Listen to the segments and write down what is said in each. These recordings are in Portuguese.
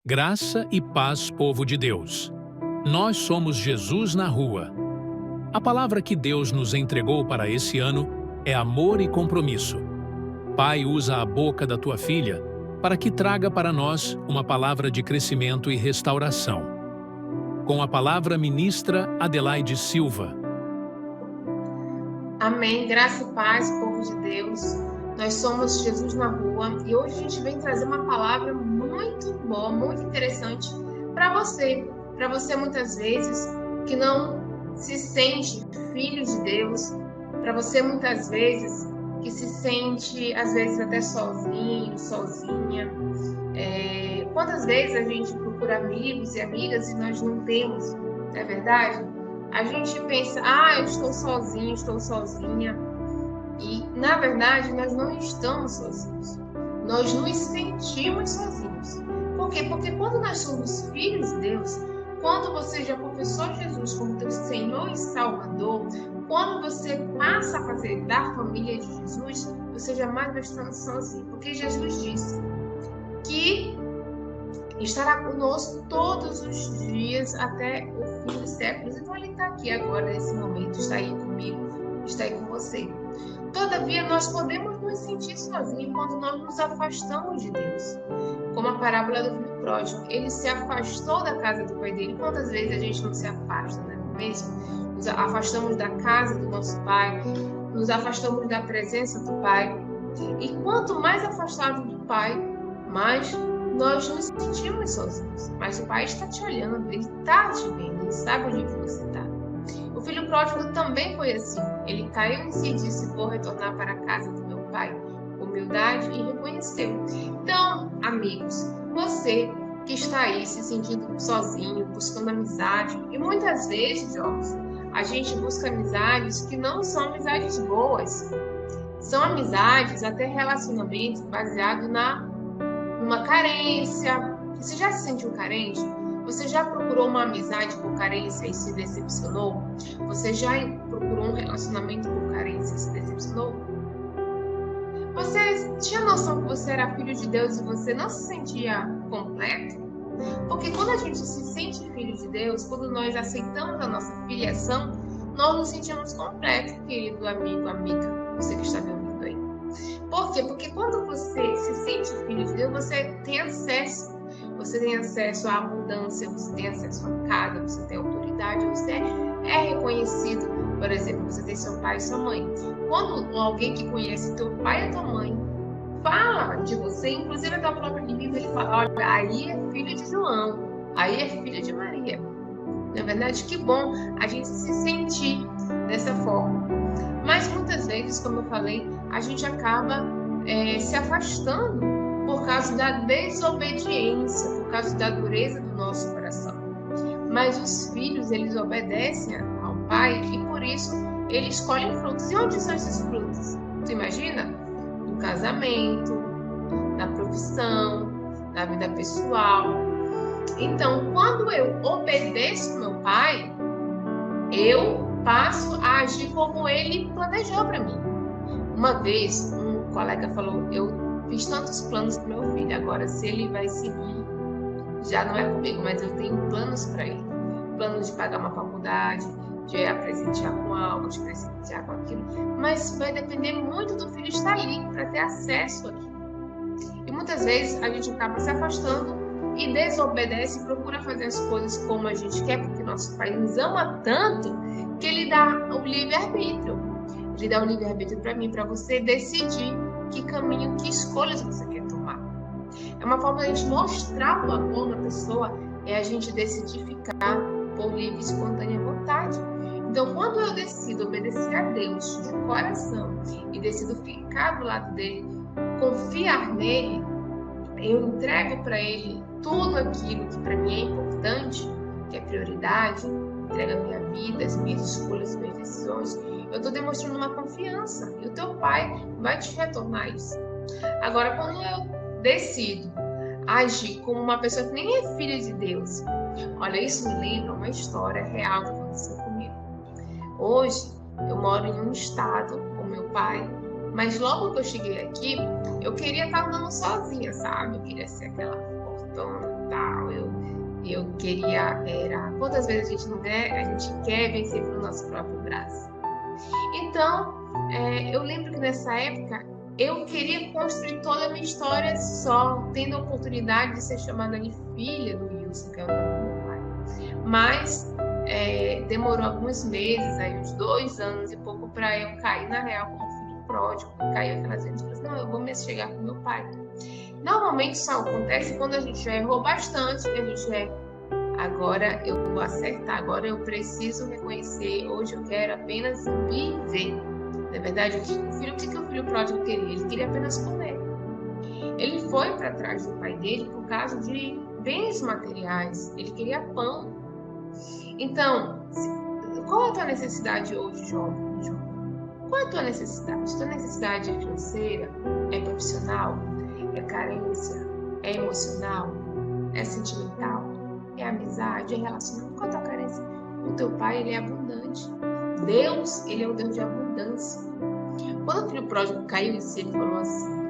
Graça e paz, povo de Deus. Nós somos Jesus na rua. A palavra que Deus nos entregou para esse ano é amor e compromisso. Pai, usa a boca da tua filha para que traga para nós uma palavra de crescimento e restauração. Com a palavra ministra Adelaide Silva. Amém, graça e paz, povo de Deus. Nós somos Jesus na rua e hoje a gente vem trazer uma palavra muito boa, muito interessante para você. Para você muitas vezes que não se sente filho de Deus, para você muitas vezes que se sente às vezes até sozinho, sozinha. Quantas vezes a gente procura amigos e amigas e nós não temos, não é verdade? A gente pensa, eu estou sozinho, estou sozinha. E, na verdade, nós não estamos sozinhos. Nós nos sentimos sozinhos. Por quê? Porque quando nós somos filhos de Deus, quando você já confessou Jesus como teu Senhor e Salvador, quando você passa a fazer da família de Jesus, você jamais vai estar sozinho. Porque Jesus disse que estará conosco todos os dias até o fim dos séculos. Então ele está aqui agora, nesse momento, está aí comigo, está aí com você. Todavia, nós podemos nos sentir sozinhos quando nós nos afastamos de Deus. Como a parábola do filho pródigo, ele se afastou da casa do pai dele. Quantas vezes a gente não se afasta, não é mesmo? Nos afastamos da casa do nosso pai, nos afastamos da presença do pai. E quanto mais afastado do pai, mais nós nos sentimos sozinhos. Mas o pai está te olhando, ele está te vendo, ele sabe onde você está. O filho pródigo também foi assim. Ele caiu em si e disse: vou retornar para a casa do meu pai. Humildade e reconheceu. Então, amigos, você que está aí se sentindo sozinho, buscando amizade, e muitas vezes, a gente busca amizades que não são amizades boas. São amizades, até relacionamentos baseados numa carência. Você já se sentiu carente? Você já procurou uma amizade por carência e se decepcionou? Você já procurou um relacionamento por carência e se decepcionou? Você tinha noção que você era filho de Deus e você não se sentia completo? Porque quando a gente se sente filho de Deus, quando nós aceitamos a nossa filiação, nós nos sentimos completos, querido amigo, amiga, você que está me ouvindo aí. Por quê? Porque quando você se sente filho de Deus, você tem acesso. Você tem acesso à abundância, você tem acesso à casa, você tem autoridade, você é reconhecido. Por exemplo, você tem seu pai e sua mãe. Quando alguém que conhece teu pai e tua mãe fala de você, inclusive até o próprio inimigo, ele fala: olha, aí é filho de João, aí é filha de Maria. Na verdade, que bom a gente se sentir dessa forma. Mas muitas vezes, como eu falei, a gente acaba se afastando por causa da desobediência, por causa da dureza do nosso coração. Mas os filhos, eles obedecem ao pai e por isso eles colhem frutos. E onde são esses frutos? Tu imagina? No casamento, na profissão, na vida pessoal. Então, quando eu obedeço meu pai, eu passo a agir como ele planejou para mim. Uma vez, um colega falou: eu fiz tantos planos para meu filho, agora se ele vai seguir, já não é comigo, mas eu tenho planos para ele. Planos de pagar uma faculdade, de presentear com algo, de presentear com aquilo. Mas vai depender muito do filho estar ali para ter acesso aqui. E muitas vezes a gente acaba se afastando e desobedece e procura fazer as coisas como a gente quer, porque nosso pai nos ama tanto que ele dá o livre-arbítrio. Ele dá o livre-arbítrio para mim, para você decidir que caminho, que escolhas você quer tomar. É uma forma de a gente mostrar o amor na pessoa, é a gente decidir ficar por livre e espontânea vontade. Então, quando eu decido obedecer a Deus de coração e decido ficar do lado dele, confiar nele, eu entrego para ele tudo aquilo que para mim é importante, que é prioridade, entrego a minha vida, as minhas escolhas, as minhas decisões, eu estou demonstrando uma confiança e o teu pai vai te retornar isso. Agora, quando eu decido agir como uma pessoa que nem é filha de Deus, olha, isso me lembra uma história real que aconteceu comigo. Hoje, eu moro em um estado com meu pai, mas logo que eu cheguei aqui, eu queria estar andando sozinha, sabe? Eu queria ser aquela fortuna e tal, eu queria era... Quantas vezes a gente não quer? A gente quer vencer pelo nosso próprio braço. Então, eu lembro que nessa época, eu queria construir toda a minha história só, tendo a oportunidade de ser chamada de filha do Wilson, que é o nome do meu pai. Mas demorou alguns meses, aí uns 2 anos e pouco, para eu cair na real como filho pródigo. Caiu aquelas vezes e falei assim, não, eu vou mesmo chegar com meu pai. Normalmente isso acontece quando a gente já errou bastante, que a gente agora eu vou acertar, agora eu preciso reconhecer, hoje eu quero apenas viver. Na verdade, o que o filho pródigo queria? Ele queria apenas comer. Ele foi para trás do pai dele por causa de bens materiais, ele queria pão. Então, qual é a tua necessidade hoje, jovem? Qual é a tua necessidade? Tua necessidade é financeira? É profissional? É carência? É emocional? É sentimental? É amizade? É relacionamento? Qual é a tua carência? O teu pai, ele é abundante. Deus, ele é o Deus de abundância. Quando o filho pródigo caiu em si, ele falou assim,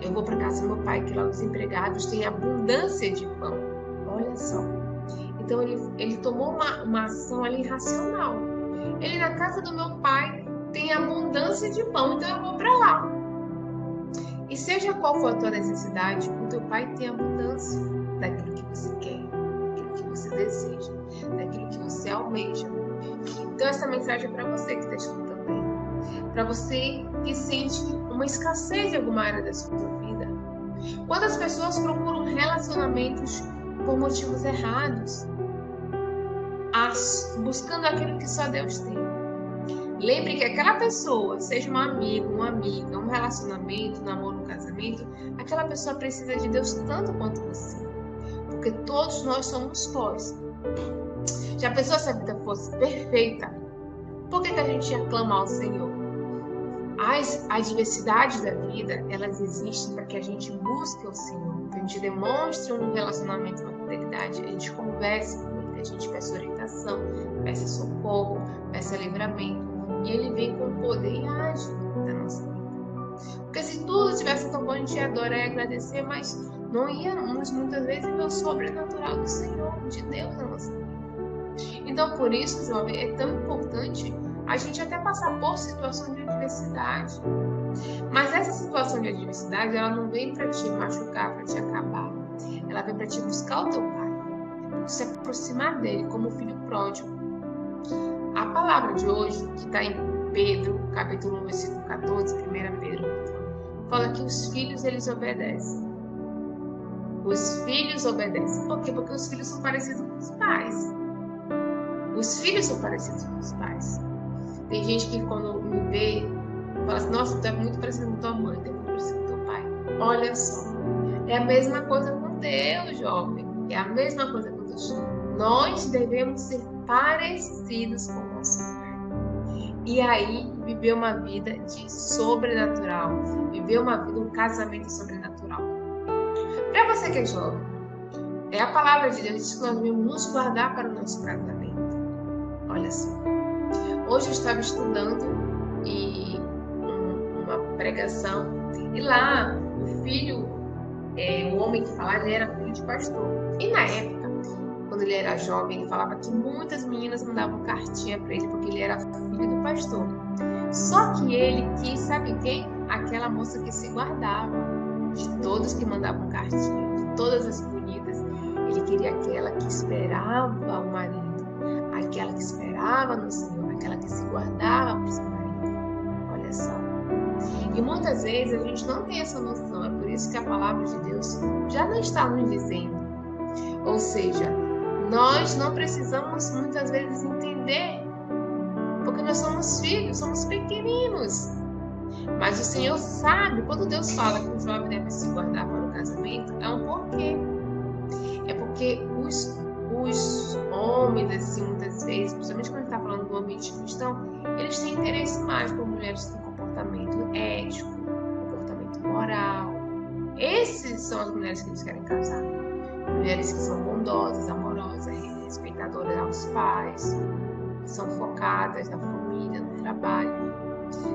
eu vou para casa do meu pai, que lá os empregados têm abundância de pão. Olha só. Então, ele tomou uma ação ali racional. Ele, na casa do meu pai, tem abundância de pão, então eu vou para lá. E seja qual for a tua necessidade, o teu pai tem abundância daquilo que você quer, daquilo que você deseja, daquilo que você almeja. Então, essa mensagem é para você que está escutando aí. Para você que sente uma escassez em alguma área da sua vida. Quantas pessoas procuram relacionamentos por motivos errados, buscando aquilo que só Deus tem. Lembre que aquela pessoa, seja um amigo, uma amiga, um relacionamento, um namoro, um casamento, aquela pessoa precisa de Deus tanto quanto você. Porque todos nós somos pós. Já pensou se a vida fosse perfeita? Por que a gente ia clamar ao Senhor? As adversidades da vida, elas existem para que a gente busque o Senhor, que a gente demonstre um relacionamento, uma fidelidade, a gente converse com Ele, a gente peça orientação, peça socorro, peça livramento. E Ele vem com poder e age na nossa vida. Porque se tudo tivesse tão bom, a gente ia adorar e agradecer, mas não íamos muitas vezes ver o sobrenatural do Senhor, de Deus na nossa vida. Então, por isso, jovem, é tão importante a gente até passar por situações de adversidade. Mas essa situação de adversidade, ela não vem para te machucar, para te acabar. Ela vem para te buscar o teu pai, para se aproximar dele como filho pródigo. A palavra de hoje, que está em Pedro, capítulo 1, versículo 14, 1 Pedro, fala que os filhos, eles obedecem. Os filhos obedecem. Por quê? Porque os filhos são parecidos com os pais. Os filhos são parecidos com os pais. Tem gente que quando me vê, fala assim, nossa, tu é muito parecido com tua mãe, tu é muito parecido com teu pai. Olha só, é a mesma coisa com Deus, jovem. É a mesma coisa com Deus. Nós devemos ser parecidos com o nosso pai. E aí, viver uma vida de sobrenatural. Viver uma vida, um casamento sobrenatural. Para você que é jovem, a palavra de Deus diz que nós devemos nos guardar para o nosso casamento. Olha só. Hoje eu estava estudando uma pregação e lá o homem que falava, ele era filho de pastor. E na época, quando ele era jovem, ele falava que muitas meninas mandavam cartinha para ele porque ele era filho do pastor. Só que ele quis, sabe quem? Aquela moça que se guardava de todos que mandavam cartinha, de todas as bonitas. Ele queria aquela que esperava o marido, aquela que esperava no Senhor, aquela que se guardava para o seu marido. Olha só. E muitas vezes a gente não tem essa noção, é por isso que a palavra de Deus já não está nos dizendo. Ou seja, nós não precisamos muitas vezes entender, porque nós somos filhos, somos pequeninos. Mas o Senhor sabe, quando Deus fala que o jovem deve se guardar para o casamento, é um porquê. É porque os homens, assim, muitas vezes, principalmente quando a gente está falando do ambiente cristão, eles têm interesse mais por mulheres que têm comportamento ético, comportamento moral. Essas são as mulheres que eles querem casar. Mulheres que são bondosas, amorosas, respeitadoras aos pais, que são focadas na família, no trabalho.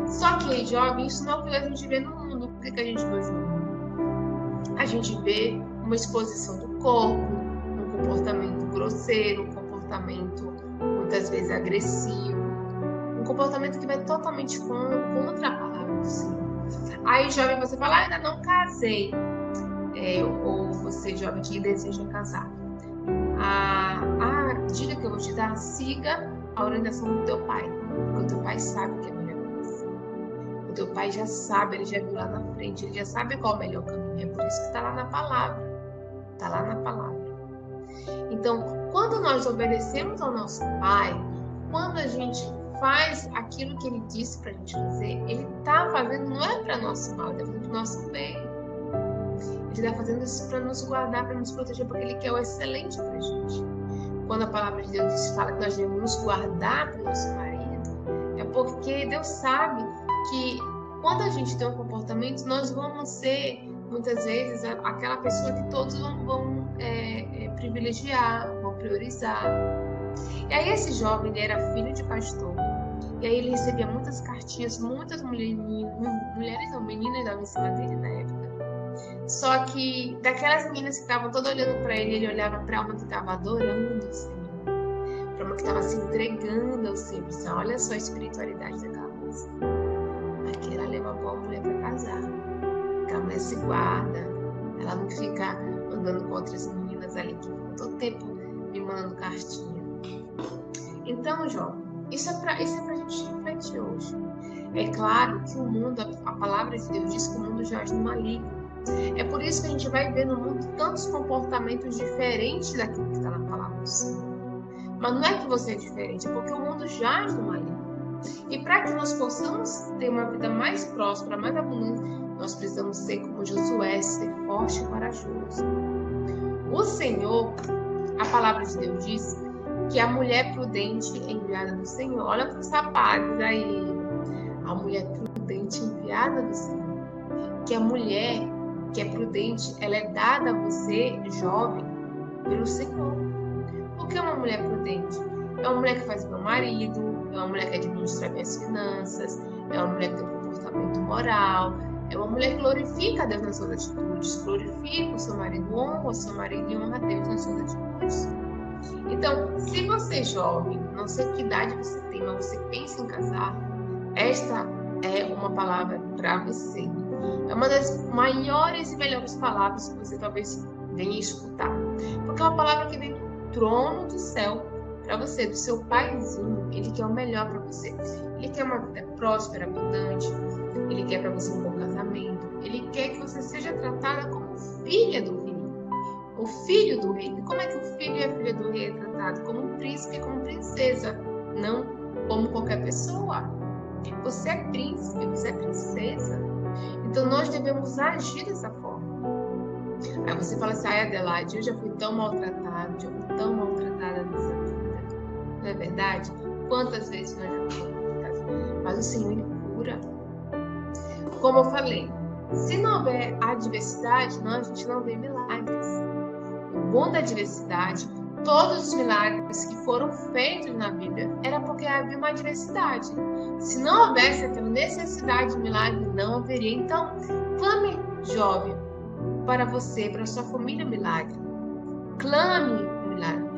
Só que, jovem, isso não é o que a gente vê no mundo. O que a gente vê hoje no mundo? A gente vê uma exposição do corpo, um ser um comportamento muitas vezes agressivo, um comportamento que vai totalmente contra a palavra do Senhor. Aí, jovem, você fala, ainda não casei. Ou você, jovem, que deseja casar. A dica que eu vou te dar, siga a orientação do teu pai. Porque o teu pai sabe o que é melhor para você. O teu pai já sabe, ele já viu lá na frente, ele já sabe qual é o melhor caminho. É por isso que está lá na palavra. Está lá na palavra. Então, quando nós obedecemos ao nosso pai, quando a gente faz aquilo que ele disse para a gente fazer, ele está fazendo, não é para nosso mal, ele está fazendo para o nosso bem. Ele está fazendo isso para nos guardar, para nos proteger, porque ele quer o excelente para a gente. Quando a palavra de Deus fala que nós devemos nos guardar para o nosso marido, é porque Deus sabe que quando a gente tem um comportamento, nós vamos ser, muitas vezes, aquela pessoa que todos vão privilegiar, vão priorizar. E aí esse jovem, ele era filho de pastor, e aí ele recebia muitas cartinhas, muitas meninas davam em cima dele na época. Só que daquelas meninas que estavam todas olhando para ele olhava para uma que estava adorando o Senhor, para uma que estava se entregando ao Senhor. Olha só a espiritualidade daquela moça. Aquela leva uma boa mulher para casar. Aquela mulher se guarda, ela não fica andando com outras meninas ali que ficam todo tempo me mandando cartinha. Então, jovem, isso é pra gente refletir hoje. É claro que o mundo, a palavra de Deus diz que o mundo jaz no maligno. É por isso que a gente vai ver no mundo tantos comportamentos diferentes daquilo que está na palavra do Senhor. Mas não é que você é diferente, é porque o mundo jaz no maligno. E para que nós possamos ter uma vida mais próspera, mais abundante, nós precisamos ser como Josué, ser forte e corajoso. O Senhor, a palavra de Deus diz que a mulher prudente é enviada do Senhor. Olha para os rapazes aí. A mulher prudente enviada do Senhor. Que a mulher que é prudente, ela é dada a você, jovem, pelo Senhor. O que é uma mulher prudente? É uma mulher que faz bem o marido, é uma mulher que administra bem as finanças, é uma mulher que tem um comportamento moral, é uma mulher que glorifica a Deus nas suas atitudes, glorifica o seu marido, honra o seu marido e honra a Deus nas suas atitudes. Então, se você é jovem, não sei que idade você tem, mas você pensa em casar, esta é uma palavra para você. É uma das maiores e melhores palavras que você talvez venha escutar. Porque é uma palavra que vem do trono do céu para você, do seu paizinho. Ele quer o melhor para você. Ele quer uma vida próspera, abundante. Ele quer para você um bom casamento. Ele quer que você seja tratada como filha do rei. O filho do rei. Como é que o filho e a filha do rei é tratado? Como um príncipe e como princesa. Não como qualquer pessoa. Você é príncipe, você é princesa. Então nós devemos agir dessa forma. Aí você fala assim, Adelaide, eu já fui tão maltratada nessa vida. Não é verdade? Quantas vezes nós já fomos maltratados? Mas o Senhor, Ele cura. Como eu falei, se não houver adversidade, a gente não vê milagres. O bom da adversidade, todos os milagres que foram feitos na Bíblia era porque havia uma adversidade. Se não houvesse aquela necessidade de milagre, não haveria. Então, clame, jovem, para você, para a sua família, um milagre. Clame um milagre.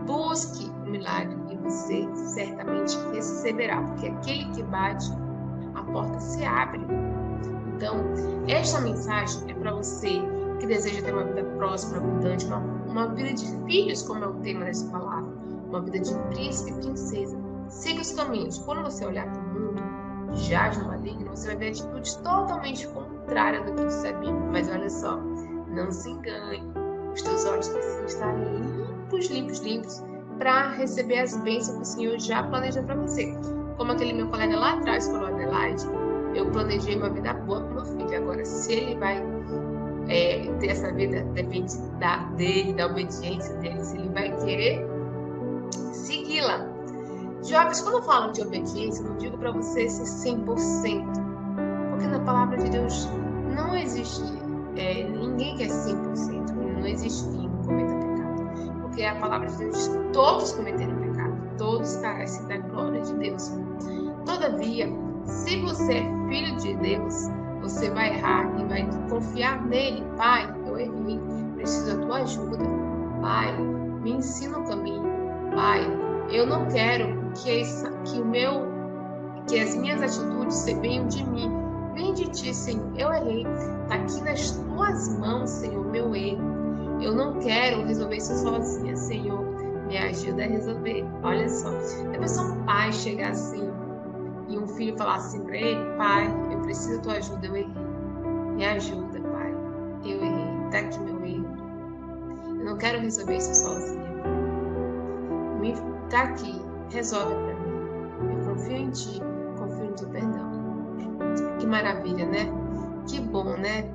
Busque um milagre e você certamente receberá. Porque aquele que bate, a porta se abre. Então, esta mensagem é para você que deseja ter uma vida próspera, abundante, uma vida de filhos, como é o tema dessa palavra, uma vida de príncipe e princesa. Siga os caminhos. Quando você olhar para o mundo, jaz no maligno, você vai ver atitudes totalmente contrárias do que diz a Bíblia. Mas olha só, não se engane. Os teus olhos precisam estar limpos, para receber as bênçãos que o Senhor já planeja para você. Como aquele meu colega lá atrás falou, Adelaide, eu planejei uma vida boa para o meu filho. Agora, se ele vai ter essa vida, depende dele, da obediência dele, se ele vai querer segui-la. Jovens, quando eu falo de obediência, eu não digo para você ser 100%, porque na palavra de Deus não existe, ninguém quer 100%, não existe quem não cometa pecado, porque a palavra de Deus diz que todos cometeram pecado, todos carecem da glória de Deus. Todavia, se você é filho de Deus, você vai errar e vai confiar nele. Pai, eu errei, preciso da tua ajuda. Pai, me ensina o caminho. Pai, eu não quero que as minhas atitudes venham de mim, vem de ti, Senhor. Eu errei. Está aqui nas tuas mãos, Senhor, meu erro. Eu não quero resolver isso sozinha, Senhor. Me ajuda a resolver. Olha só, a pessoa, um pai chegar assim e um filho falar assim para ele: pai, eu preciso da tua ajuda, eu errei. Me ajuda, pai. Eu errei. Está aqui meu erro. Eu não quero resolver isso sozinha. Está aqui. Resolve para mim. Eu confio em ti. Confio no teu perdão. Que maravilha, né? Que bom, né?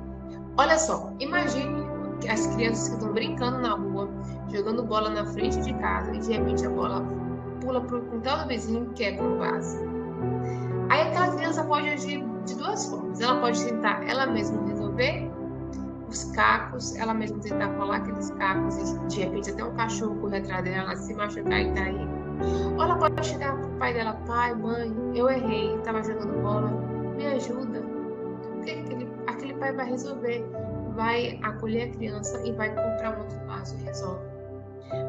Olha só, imagine as crianças que estão brincando na rua, jogando bola na frente de casa e de repente a bola pula pro quintal do vizinho e quebra um vaso. Aí aquela criança pode agir de duas formas. Ela pode tentar ela mesma resolver os cacos, ela mesma tentar colar aqueles cacos e de repente até um cachorro correr atrás dela, se machucar e cair. Ou ela pode chegar pro pai dela: pai, mãe, eu errei, estava jogando bola, me ajuda. O que aquele pai vai resolver? Vai acolher a criança e vai comprar um outro vaso e resolve.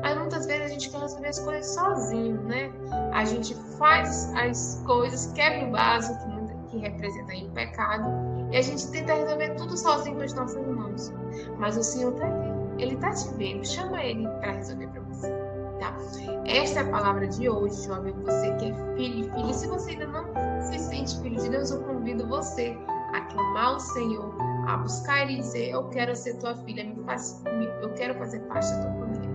Mas muitas vezes a gente quer resolver as coisas sozinho, né? A gente faz as coisas, quebra o vaso que representa aí o pecado, e a gente tenta resolver tudo sozinho com as nossas mãos. Mas o Senhor está aí, Ele está te vendo, chama Ele para resolver para você. Tá? Esta é a palavra de hoje, jovem. Você que é filho e filha, e se você ainda não se sente filho de Deus, eu convido você a clamar ao Senhor, a buscar e dizer: eu quero ser tua filha, eu quero fazer parte da tua família.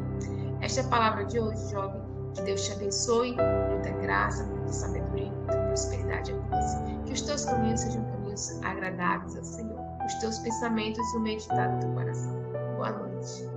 Esta é a palavra de hoje, jovem. Que Deus te abençoe, muita graça, muita sabedoria, muita prosperidade a você. Que os teus caminhos sejam caminhos agradáveis ao Senhor, os teus pensamentos e o meditado do teu coração. Boa noite.